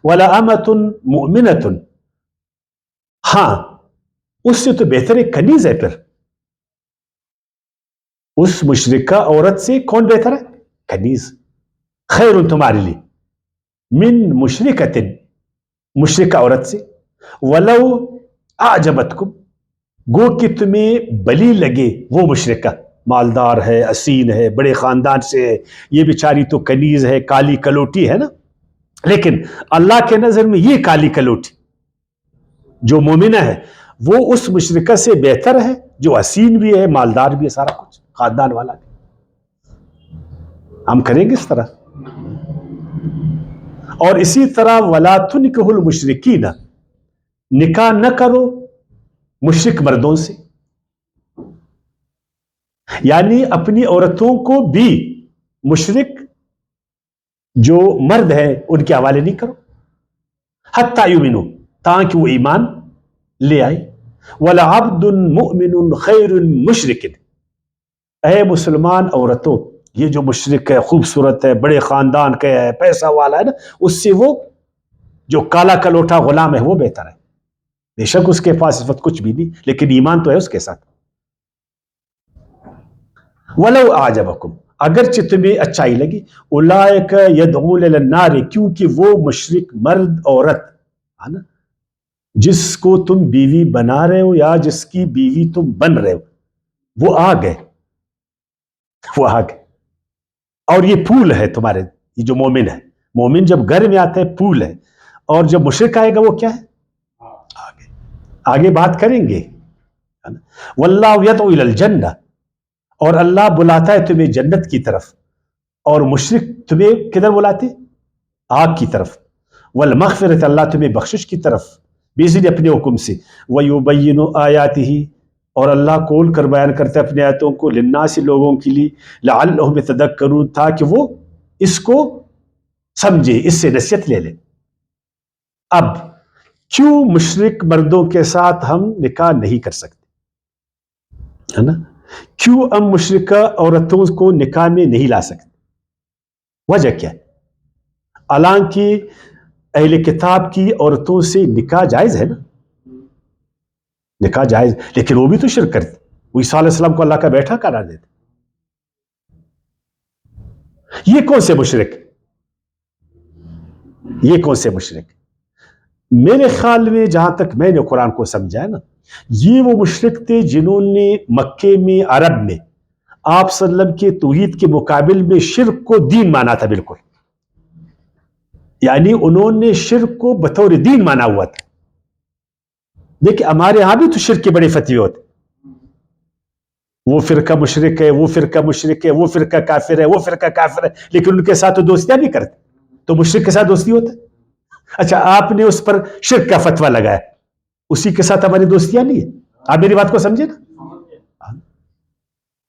وَلَأَمَةٌ مُؤْمِنَةٌ، ہاں اس سے تو بہتر ایک کنیز ہے. پھر اس مشرکہ عورت سے کون بہتر ہے؟ کنیز. خیر تمہارے لیے من مشرکۃ، مشرکہ عورت سے. ولو اعجبتکم، گو کہ تمہیں بلی لگے وہ مشرکہ، مالدار ہے، حسین ہے، بڑے خاندان سے ہے، یہ بیچاری تو کنیز ہے، کالی کلوٹی ہے نا. لیکن اللہ کے نظر میں یہ کالی کلوٹی جو مومنہ ہے وہ اس مشرکہ سے بہتر ہے جو حسین بھی ہے، مالدار بھی ہے، سارا کچھ خاندان والا بھی. ہم کریں گے اس طرح. اور اسی طرح وَلَا تُنْكِحُوا الْمُشْرِكِينَ، نکاح نہ کرو مشرک مردوں سے. یعنی اپنی عورتوں کو بھی مشرک جو مرد ہے ان کے حوالے نہیں کرو. حَتَّى يُؤْمِنُوا، تاکہ وہ ایمان لے آئے. وَلَعَبْدٌ مُؤْمِنٌ خَيْرٌ مُشْرِكٍ، اے مسلمان عورتوں، یہ جو مشرک ہے، خوبصورت ہے، بڑے خاندان کا ہے، پیسہ والا ہے نا، اس سے وہ جو کالا کلوٹا غلام ہے وہ بہتر ہے. بے شک اس کے پاس اس وقت کچھ بھی نہیں لیکن ایمان تو ہے اس کے ساتھ. وَلَوْ أَعْجَبَكُمْ، اگرچہ تمہیں اچھائی لگی. اولئک یدعون الی النار، کیونکہ وہ مشرک مرد عورت ہے نا جس کو تم بیوی بنا رہے ہو یا جس کی بیوی تم بن رہے ہو، وہ آگ ہے، وہ آگ ہے. اور یہ پھول ہے تمہارے، یہ جو مومن ہے، مومن جب گھر میں آتا ہے پھول ہے، اور جب مشرک آئے گا وہ کیا ہے؟ آگے آگے بات کریں گے. واللہ یدعو الی الجنہ، اور اللہ بلاتا ہے تمہیں جنت کی طرف، اور مشرک تمہیں کدھر بلاتے؟ آگ کی طرف. والمغفرت، اللہ تمہیں بخشش کی طرف باذن اپنے حکم سے. ویبین آیاتہ، اور اللہ کھول کر بیان کرتا ہے اپنے آیتوں کو، للناس، لوگوں کے لیے، لعلہم یتذکرون، تاکہ وہ اس کو سمجھے، اس سے نصیحت لے لیں. اب کیوں مشرک مردوں کے ساتھ ہم نکاح نہیں کر سکتے، ہے نا؟ کیوں ہم مشرکہ عورتوں کو نکاح میں نہیں لا سکتے؟ وجہ کیا ہے؟ حالانکہ اہل کتاب کی عورتوں سے نکاح جائز ہے نا، نکاح جائز، لیکن وہ بھی تو شرک کرتے. وہ عیسیٰ علیہ السلام کو اللہ کا بیٹا قرار دیتے. یہ کون سے مشرک؟ یہ کون سے مشرک؟ میرے خیال میں جہاں تک میں نے قرآن کو سمجھا ہے نا، یہ وہ مشرک تھے جنہوں نے مکے میں، عرب میں آپ صلی اللہ علیہ وسلم کے توحید کے مقابل میں شرک کو دین مانا تھا. بالکل، یعنی انہوں نے شرک کو بطور دین مانا ہوا تھا. دیکھیں ہمارے ہاں بھی تو شرک کے بڑے فتوے ہوتے، وہ فرقہ مشرک ہے، وہ فرقہ مشرک ہے، وہ فرقہ کافر ہے، وہ فرقہ کافر ہے، لیکن ان کے ساتھ تو دوستیاں بھی کرتے. تو مشرک کے ساتھ دوستی ہوتا ہے؟ اچھا، آپ نے اس پر شرک کا فتویٰ لگایا، اسی کے ساتھ ہماری دوستیاں نہیں ہے. آپ میری بات کو سمجھے نا؟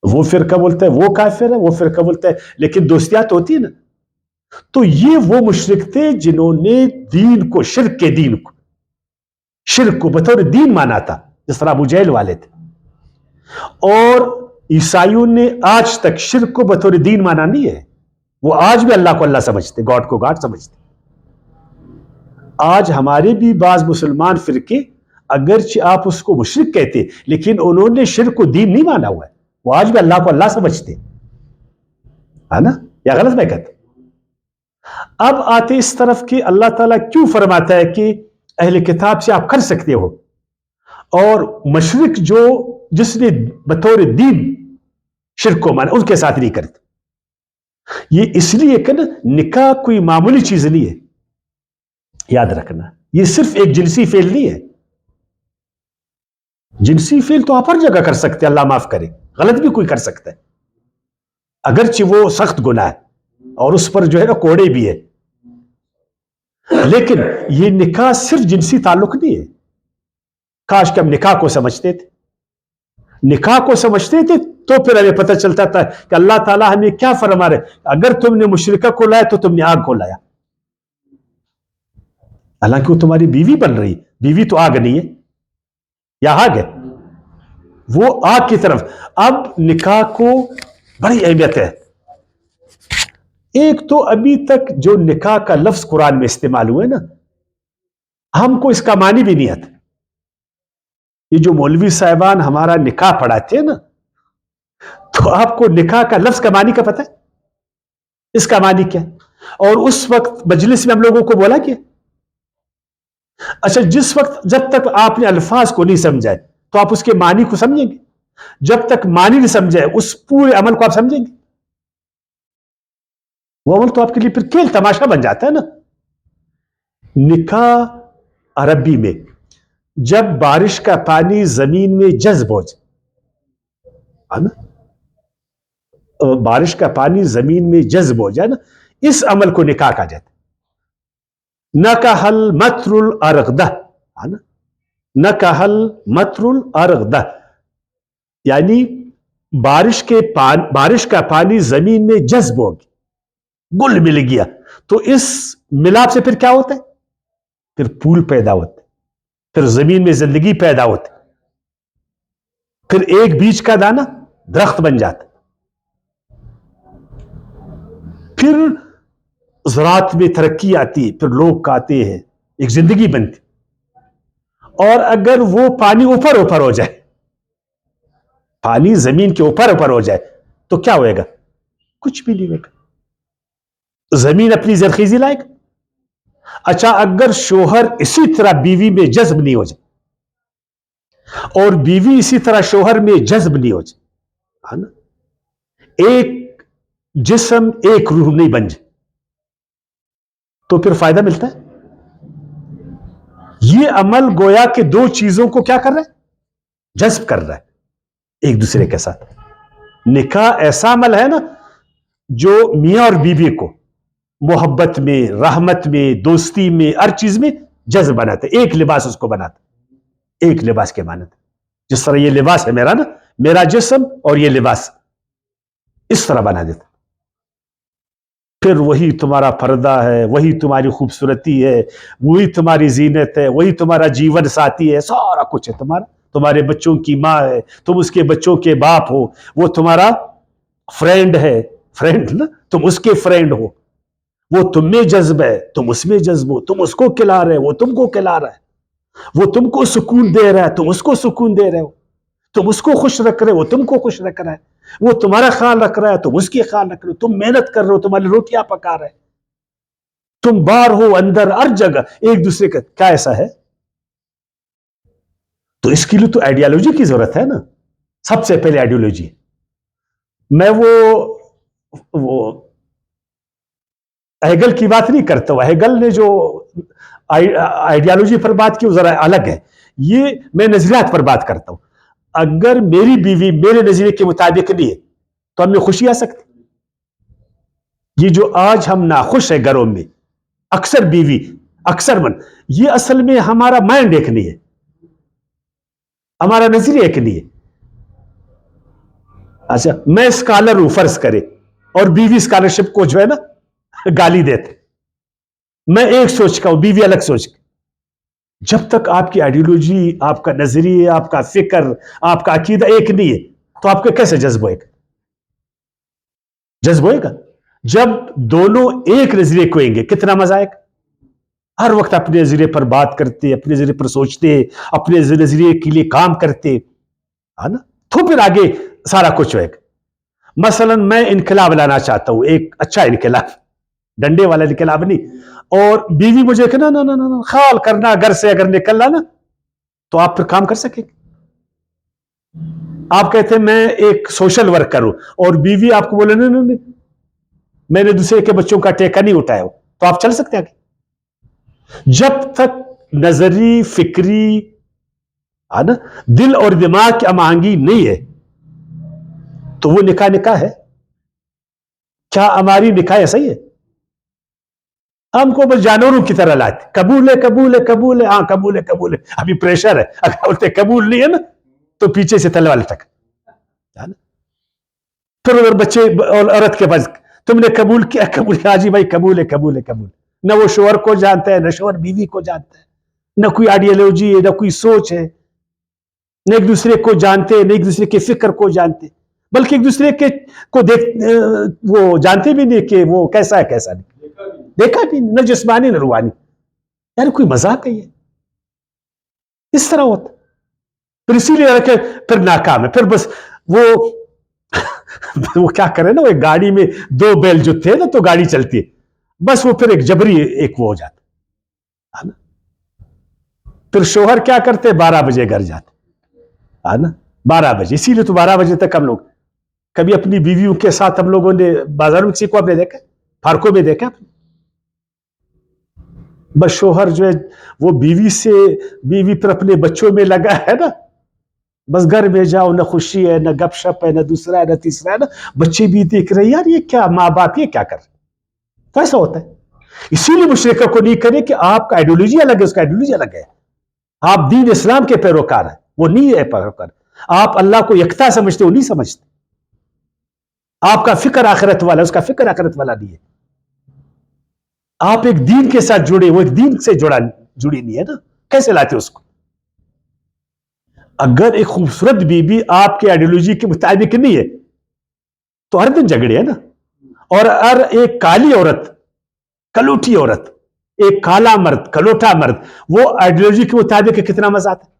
وہ فرقہ بولتا ہے وہ کافر ہے، وہ فرقہ بولتا ہے، لیکن دوستیاں تو ہوتی ہے نا. تو یہ وہ مشرک تھے جنہوں نے دین کو، شرک کے دین کو، شرک کو بطور دین مانا تھا، جس طرح ابو جہل والے تھے. اور عیسائیوں نے آج تک شرک کو بطور دین مانا نہیں ہے. وہ آج بھی اللہ کو اللہ سمجھتے، گاڈ کو گاڈ سمجھتے. آج ہمارے بھی بعض مسلمان فرقے، اگرچہ آپ اس کو مشرک کہتے، لیکن انہوں نے شرک کو دین نہیں مانا ہوا ہے. وہ آج بھی اللہ کو اللہ سمجھتے، ہے نا؟ یا غلط میں کہتا؟ اب آتے اس طرف کہ اللہ تعالیٰ کیوں فرماتا ہے کہ اہل کتاب سے آپ کر سکتے ہو، اور مشرک جو جس نے بطور دین شرک کو مانا ان کے ساتھ نہیں کرتے. یہ اس لیے کہ نکاح کوئی معمولی چیز نہیں ہے، یاد رکھنا. یہ صرف ایک جنسی فعل نہیں ہے. جنسی فعل تو آپ ہر جگہ کر سکتے، اللہ معاف کرے، غلط بھی کوئی کر سکتا ہے، اگرچہ وہ سخت گناہ ہے اور اس پر جو ہے نا کوڑے بھی ہے. لیکن یہ نکاح صرف جنسی تعلق نہیں ہے. کاش کہ ہم نکاح کو سمجھتے تھے، نکاح کو سمجھتے تھے تو پھر ہمیں پتہ چلتا تھا کہ اللہ تعالیٰ ہمیں کیا فرما رہے. اگر تم نے مشرکہ کو لایا تو تم نے آگ کو لایا، حالانکہ وہ تمہاری بیوی بن رہی. بیوی تو آگ نہیں ہے، یا آگ ہے؟ وہ آگ کی طرف. اب نکاح کو بڑی اہمیت ہے. ایک تو ابھی تک جو نکاح کا لفظ قرآن میں استعمال ہوئے نا، ہم کو اس کا معنی بھی نہیں آتا. یہ جو مولوی صاحبان ہمارا نکاح پڑھاتے ہیں نا، تو آپ کو نکاح کا لفظ کا معنی کا پتہ ہے؟ اس کا معنی کیا؟ اور اس وقت مجلس میں ہم لوگوں کو بولا کیا؟ اچھا، جس وقت جب تک آپ نے الفاظ کو نہیں سمجھا تو آپ اس کے معنی کو سمجھیں گے. جب تک معنی نہیں سمجھے اس پورے عمل کو آپ سمجھیں گے؟ وہ عمل تو آپ کے لیے پھر کھیل تماشا بن جاتا ہے نا. نکاح عربی میں جب بارش کا پانی زمین میں جذب ہو جائے نا، بارش کا پانی زمین میں جذب ہو جائے نا، اس عمل کو نکاح کہا جاتا ہے. نکاح المطر الارغدہ، نکاح المطر الارغدہ، یعنی بارش کا پانی زمین میں جذب ہو گیا، گل مل گیا. تو اس ملاپ سے پھر کیا ہوتا ہے؟ پھر پھول پیدا ہوتے، پھر زمین میں زندگی پیدا ہوتی، پھر ایک بیج کا دانہ درخت بن جاتا، پھر زراعت میں ترقی آتی، پھر لوگ کھاتے ہیں، ایک زندگی بنتی. اور اگر وہ پانی اوپر ہو جائے، پانی زمین کے اوپر ہو جائے تو کیا ہوئے گا؟ کچھ بھی نہیں ہوگا. زمین اپنی زرخیزی لائے گا. اچھا اگر شوہر اسی طرح بیوی میں جذب نہیں ہو جائے اور بیوی اسی طرح شوہر میں جذب نہیں ہو جائے, ایک جسم ایک روح نہیں بن جائے, تو پھر فائدہ ملتا ہے؟ یہ عمل گویا کہ دو چیزوں کو کیا کر رہا ہے؟ جذب کر رہا ہے ایک دوسرے کے ساتھ. نکاح ایسا عمل ہے نا جو میاں اور بیوی کو محبت میں, رحمت میں, دوستی میں, ہر چیز میں جذب بناتے. ایک لباس اس کو بناتے, ایک لباس کے مانند. جس طرح یہ لباس ہے میرا نا, میرا جسم اور یہ لباس, اس طرح بنا دیتا. پھر وہی تمہارا پردہ ہے, وہی تمہاری خوبصورتی ہے, وہی تمہاری زینت ہے, وہی تمہارا جیون ساتھی ہے, سارا کچھ ہے تمہارا. تمہارے بچوں کی ماں ہے, تم اس کے بچوں کے باپ ہو, وہ تمہارا فرینڈ ہے, فرینڈ نا, تم اس کے فرینڈ ہو, وہ تم میں جذب ہے, تم اس میں جذب ہو, تم اس کو کھلا رہے, وہ تم کو کھلا رہا ہے, وہ تم کو سکون دے رہا ہے, تم اس کو سکون دے رہے ہو, تم اس کو خوش رکھ رہے, وہ تم کو خوش رکھ رہا ہے, وہ تمہارا خیال رکھ رہا ہے, تم اس کی خیال رکھ رہے ہو, تم محنت کر رہے ہو, تمہاری روٹیاں پکا رہے, تم باہر ہو اندر ہر جگہ ایک دوسرے کا. کیا ایسا ہے؟ تو اس کے لیے تو آئیڈیالوجی کی ضرورت ہے نا. سب سے پہلے آئیڈیالوجی. میں وہ ہیگل کی بات نہیں کرتا ہوں. ہیگل نے جو آئیڈیالوجی پر بات کی وہ ذرا الگ ہے. یہ میں نظریات پر بات کرتا ہوں. اگر میری بیوی میرے نظریے کے مطابق نہیں ہے تو ہم میں خوشی آ سکتی؟ یہ جو آج ہم ناخوش ہے گھروں میں, اکثر بیوی, اکثر من, یہ اصل میں ہمارا مائنڈ ایک نہیں ہے, ہمارا نظریہ ایک نہیں ہے. اچھا میں اسکالر ہوں فرض کرے, اور بیوی اسکالرشپ کو جو ہے نا گالی دیتے, میں ایک سوچ کا ہوں, بیوی الگ سوچ کا. جب تک آپ کی آئیڈیالوجی, آپ کا نظریہ, آپ کا فکر, آپ کا عقیدہ ایک نہیں ہے تو آپ کو کیسے جذب ہوئے گا؟ جذب ہوئے گا جب دونوں ایک نظریے کو ہیں گے. کتنا مزہ آئے گا. ہر وقت اپنے نظریے پر بات کرتے, اپنے نظریے پر سوچتے, اپنے نظریے کے لیے کام کرتے, ہے نا, تو پھر آگے سارا کچھ ہوئے گا. مثلا میں انقلاب لانا چاہتا ہوں, ایک اچھا انقلاب, ڈنڈے والا انقلاب نہیں, اور بیوی مجھے کہنا نا نا نا خیال کرنا گھر سے اگر نکلنا نا, تو آپ پھر کام کر سکیں گے. آپ کہتے ہیں میں ایک سوشل ورکر ہوں, اور بیوی آپ کو بولے نہیں میں نے دوسرے کے بچوں کا ٹیکہ نہیں اٹھایا ہو, تو آپ چل سکتے ہیں آگے. جب تک نظری, فکری, دل اور دماغ کی ہم آہنگی نہیں ہے تو وہ نکاح ہے. کیا ہماری نکاح ایسا ہی ہے؟ ہم کو بس جانوروں کی طرح لاتے, قبول ہے قبول ہے قبول ہے, ہاں قبول ہے قبول ہے, ابھی پریشر ہے, اگر بولتے قبول نہیں ہے نا تو پیچھے سے تلوار تک. پھر اگر بچے اور عورت کے پاس تم نے قبول کیا, قبول کیا, جی بھائی قبول ہے قبول ہے قبول. نہ وہ شوہر کو جانتا ہے, نہ شوہر بیوی کو جانتا ہے, نہ کوئی آئیڈیالوجی ہے, نہ کوئی سوچ ہے, نہ ایک دوسرے کو جانتے, نہ ایک دوسرے کے فکر کو جانتے, بلکہ ایک دوسرے کے کو وہ جانتے بھی نہیں کہ وہ کیسا ہے کیسا نہیں, دیکھا بھی نہ جسمانی نہ روحانی. یار کوئی مذاق ہے یہ؟ اس طرح ہوتا. پھر اسی لیے رکھے پھر ناکام ہے. پھر بس وہ کیا کرے نا, وہ ایک گاڑی میں دو بیل جو تھے نا تو گاڑی چلتی ہے, بس وہ پھر ایک جبری ایک وہ ہو جاتا ہے نا. پھر شوہر کیا کرتے, 12 بجے گھر جاتے, ہے نا, 12 بجے. اسی لیے تو 12 بجے تک ہم لوگ کبھی اپنی بیویوں کے ساتھ ہم لوگوں نے بازار میں کسی کو آپ نے دیکھا, پارکوں میں دیکھا. بس شوہر جو ہے وہ بیوی پر اپنے بچوں میں لگا ہے نا, بس گھر میں جاؤ, نہ خوشی ہے, نہ گپ شپ ہے, نہ دوسرا ہے, نہ تیسرا ہے نا, بچے بھی دیکھ رہے یار یہ کیا, ماں باپ یہ کیا کر رہے. تو ایسا ہوتا ہے. اسی لیے مشرکہ کو نہیں کرے کہ آپ کا آئیڈیالوجی الگ ہے, اس کا آئیڈیالوجی الگ ہے. آپ دین اسلام کے پیروکار ہیں, وہ نہیں ہے پیروکار. آپ اللہ کو یکتا سمجھتے, وہ نہیں سمجھتے. آپ کا فکر آخرت والا, اس کا فکر آخرت والا نہیں ہے. آپ ایک دین کے ساتھ جڑے, وہ ایک دین سے جڑی نہیں ہے نا, کیسے لاتے اس کو؟ اگر ایک خوبصورت بیوی آپ کے آئیڈیالوجی کے مطابق نہیں ہے تو ہر دن جھگڑے ہے نا. اور ہر ایک کالی عورت, کلوٹی عورت, ایک کالا مرد, کلوٹا مرد, وہ آئیڈیالوجی کے مطابق کتنا مزہ آتا ہے؟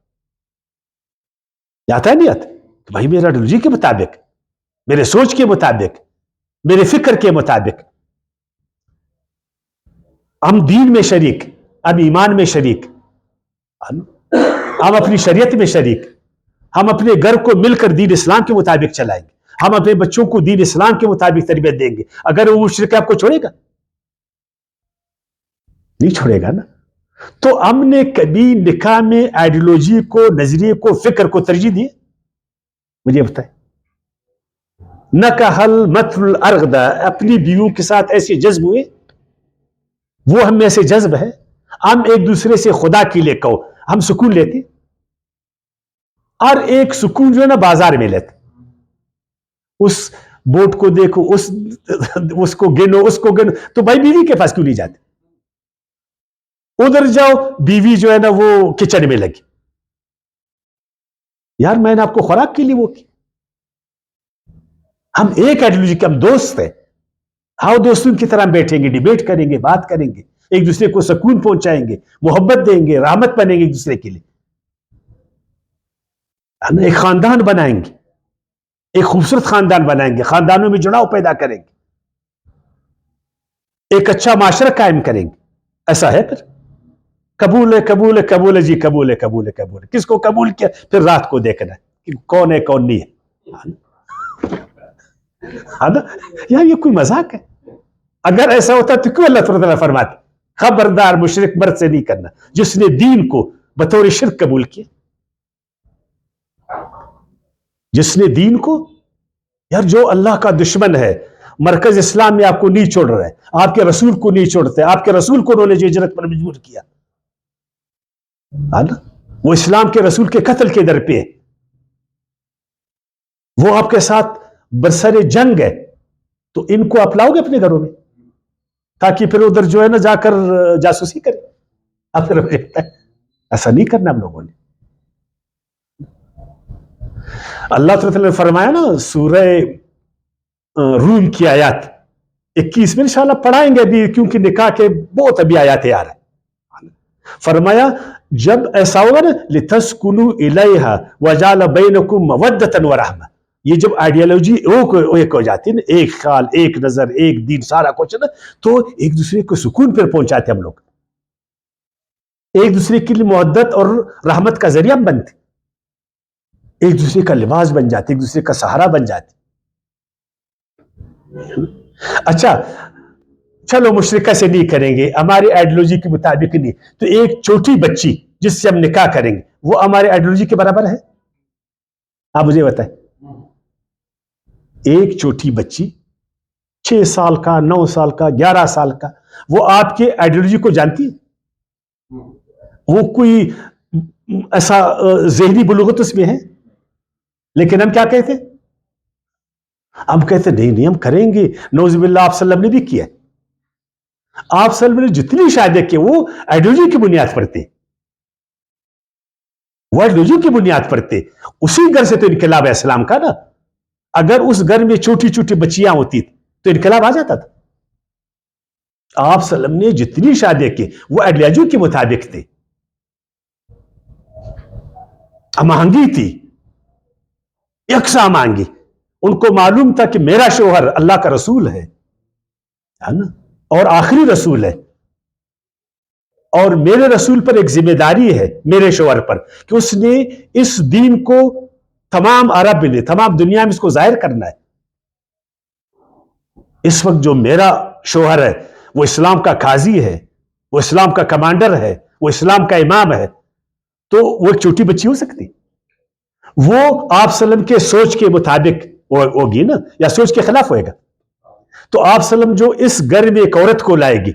آتا ہے نہیں آتا؟ بھائی میرا آئیڈیالوجی کے مطابق, میرے سوچ کے مطابق, میرے فکر کے مطابق ہم دین میں شریک، ہم ایمان میں شریک، ہم اپنی شریعت میں شریک، ہم اپنے گھر کو مل کر دین اسلام کے مطابق چلائیں گے، ہم اپنے بچوں کو دین اسلام کے مطابق تربیت دیں گے. اگر وہ مشرک آپ کو چھوڑے گا؟ نہیں چھوڑے گا نا. تو ہم نے کبھی نکاح میں آئیڈیالوجی کو، نظریے کو، فکر کو ترجیح دی؟ مجھے بتائیں. نکحل مثل الارغدہ، اپنی بیویوں کے ساتھ ایسے جذب ہوئے، وہ ہم میں سے جذب ہے. ہم ایک دوسرے سے خدا کے لیے کہو ہم سکون لیتے، اور ایک سکون جو ہے نا بازار میں لیتے. اس بوٹ کو دیکھو، اس کو گنو، اس کو گنو، تو بھائی بیوی کے پاس کیوں نہیں جاتے؟ ادھر جاؤ، بیوی جو ہے نا وہ کچن میں لگی. یار میں نے آپ کو خوراک کے لیے وہ کی. ہم ایک آئیڈیالوجی کے، ہم دوست ہیں. آؤ دوستوں کی طرح بیٹھیں گے، ڈیبیٹ کریں گے، بات کریں گے، ایک دوسرے کو سکون پہنچائیں گے، محبت دیں گے، رحمت بنیں گے ایک دوسرے کے لیے. ہم ایک خاندان بنائیں گے، ایک خوبصورت خاندان بنائیں گے، خاندانوں میں جڑاؤ پیدا کریں گے، ایک اچھا معاشرہ قائم کریں گے. ایسا ہے پھر؟ قبول ہے، قبول ہے، قبول ہے جی، قبول ہے، قبول ہے، قبول ہے. کس کو قبول کیا؟ پھر رات کو دیکھنا ہے کہ کون ہے کون نہیں ہے. یار یہ کوئی مذاق ہے؟ اگر ایسا ہوتا تو کیوں اللہ تعالیٰ فرماتے خبردار مشرک مرد سے نہیں کرنا جس نے دین کو بطور شرک قبول کیا. جس نے دین کو، یار جو اللہ کا دشمن ہے، مرکز اسلام میں آپ کو نہیں چھوڑ رہا ہے، آپ کے رسول کو نہیں چھوڑتے، آپ کے رسول کو انہوں نے ہجرت پر مجبور کیا، وہ اسلام کے رسول کے قتل کے در پہ ہے، وہ آپ کے ساتھ برسر جنگ ہے، تو ان کو آپ لاؤ گے اپنے گھروں میں تاکہ پھر ادھر جو ہے نا جا کر جاسوسی کرے؟ آپ ایسا نہیں کرنا ہم لوگوں نے. اللہ تعالیٰ نے فرمایا نا سورہ روم کی آیات 21 میں، انشاءاللہ پڑھائیں گے ابھی کیونکہ نکاح کے بہت ابھی آیاتیں آ رہے ہیں. فرمایا جب ایسا ہوگا نا لِتَسْكُنُوا إِلَيْهَا وَجَعَلَ بَيْنَكُمْ مَوَدَّةً وَرَحْمَةً، یہ جب آئیڈیالوجی ایک ہو جاتی ہے نا، ایک خیال، ایک نظر، ایک دین، سارا کچھ نا، تو ایک دوسرے کو سکون پر پہنچاتے ہم لوگ، ایک دوسرے کے لیے مودت اور رحمت کا ذریعہ بنتے، ایک دوسرے کا لباس بن جاتے، ایک دوسرے کا سہارا بن جاتے. اچھا چلو مشرکہ سے نہیں کریں گے، ہماری آئیڈیالوجی کے مطابق نہیں، تو ایک چھوٹی بچی جس سے ہم نکاح کریں گے وہ ہمارے آئیڈیالوجی کے برابر ہے؟ آپ مجھے بتائیں. ایک چھوٹی بچی 6 سال کا، 9 سال کا، 11 سال کا، وہ آپ کے آئیڈیالوجی کو جانتی ہے؟ وہ کوئی ایسا ذہنی بلوغت اس میں ہے؟ لیکن ہم کیا کہتے ہیں؟ ہم کہتے نہیں ہم کریں گے. نعوذ باللہ آپ صلی اللہ علیہ وسلم نے بھی کیا. آپ صلی اللہ علیہ وسلم نے جتنی شادیاں کی وہ آئیڈیالوجی کی بنیاد پر تھے، وہ آئیڈیالوجی کی بنیاد پر تھے. اسی گھر سے تو انقلاب ہے اسلام کا نا. اگر اس گھر میں چھوٹی چھوٹی بچیاں ہوتی تو انقلاب آ جاتا تھا. آپ صلی اللہ علیہ وسلم نے جتنی شادیاں کی وہ آئیڈیالوجی کے مطابق تھے، مہنگی تھی، یکساں مانگی. ان کو معلوم تھا کہ میرا شوہر اللہ کا رسول ہے نا، اور آخری رسول ہے، اور میرے رسول پر ایک ذمہ داری ہے میرے شوہر پر کہ اس نے اس دین کو تمام عرب میں، تمام دنیا میں اس کو ظاہر کرنا ہے. اس وقت جو میرا شوہر ہے وہ اسلام کا قاضی ہے، وہ اسلام کا کمانڈر ہے، وہ اسلام کا امام ہے، تو وہ ایک چھوٹی بچی ہو سکتی؟ وہ آپ صلی اللہ علیہ وسلم کے سوچ کے مطابق ہوگی نا، یا سوچ کے خلاف ہوئے گا؟ تو آپ صلی اللہ علیہ وسلم جو اس گھر میں ایک عورت کو لائے گی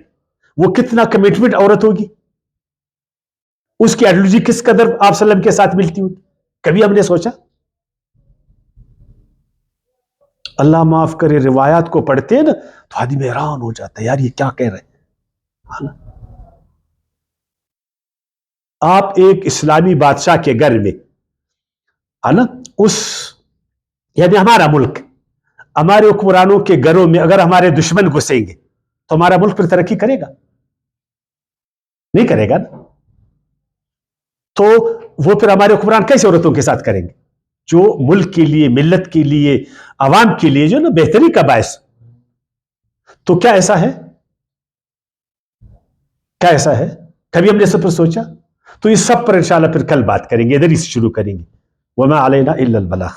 وہ کتنا کمٹمنٹ عورت ہوگی، اس کی آئیڈیالوجی کس قدر آپ صلی اللہ علیہ وسلم کے ساتھ ملتی ہوگی؟ کبھی ہم نے سوچا؟ اللہ معاف کرے، روایات کو پڑھتے ہیں نا تو آدمی حیران ہو جاتا ہے، یار یہ کیا کہہ رہے ہیں. آپ ایک اسلامی بادشاہ کے گھر میں ہے نا، اس یعنی ہمارا ملک، ہمارے حکمرانوں کے گھروں میں اگر ہمارے دشمن گھسیں گے تو ہمارا ملک پھر ترقی کرے گا؟ نہیں کرے گا نا. تو وہ پھر ہمارے حکمران کیسے عورتوں کے ساتھ کریں گے جو ملک کے لیے، ملت کے لیے، عوام کے لیے جو نا بہتری کا باعث. تو کیا ایسا ہے؟ کیا ایسا ہے؟ کبھی ہم نے اس پر سوچا؟ تو اس سب پر انشاءاللہ پھر کل بات کریں گے، ادھر ہی سے شروع کریں گے. وما علینا الا البلاغ.